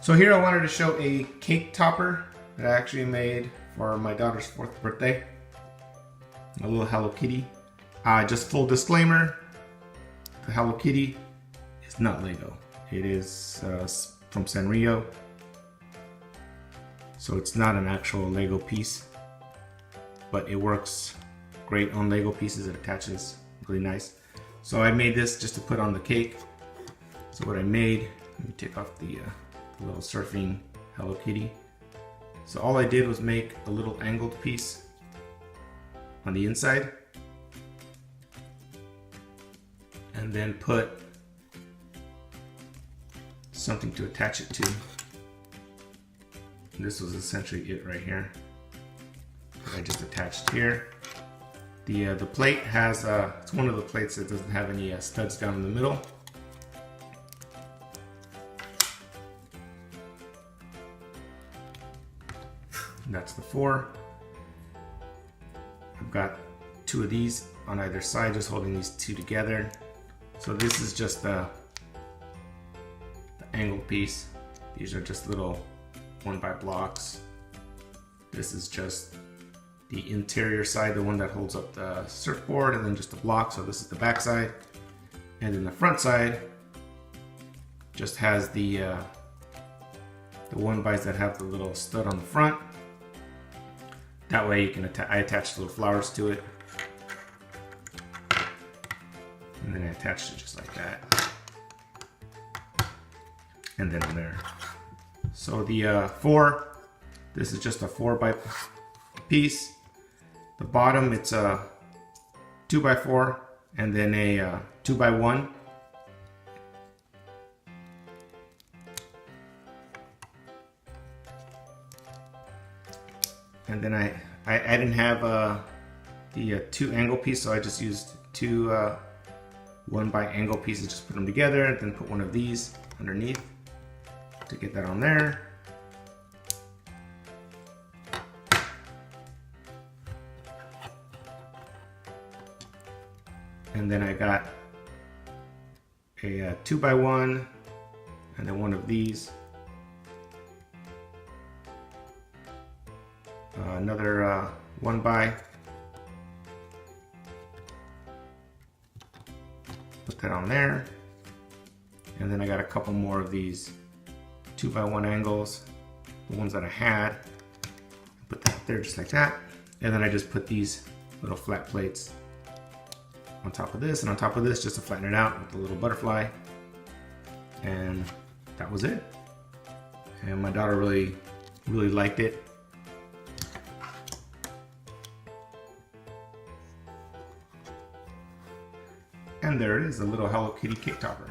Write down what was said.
So here I wanted to show a cake topper that I actually made for my daughter's 4th birthday. A little Hello Kitty. Just full disclaimer, the Hello Kitty is not Lego. It is from Sanrio. So it's not an actual Lego piece, but it works great on Lego pieces. It attaches really nice. So I made this just to put on the cake. So what I made, let me take off the little surfing Hello Kitty. So all I did was make a little angled piece on the inside, and then put something to attach it to. And this was essentially it right here. I just attached here. The plate has it's one of the plates that doesn't have any studs down in the middle. And that's the 4. I've got 2 of these on either side, just holding these 2 together. So this is just the angled piece. These are just little 1x blocks. This is just the interior side, the one that holds up the surfboard, and then just the block. So this is the back side, and then the front side just has the 1x's that have the little stud on the front. That way you can I attached little flowers to it, and then I attached it just like that, and then there. So the 4, this is just a 4x piece. The bottom, it's a 2x4, and then a 2x1. And then I didn't have the 2 angle piece, so I just used 2 1x angle pieces, just put them together, and then put one of these underneath to get that on there. And then I got a 2x1, and then one of these. Another 1x. Put that on there. And then I got a couple more of these 2x1 angles, the ones that I had. Put that there just like that. And then I just put these little flat plates on top of this, and on top of this just to flatten it out with the little butterfly. And that was it. And my daughter really liked it. And there it is, a little Hello Kitty cake topper.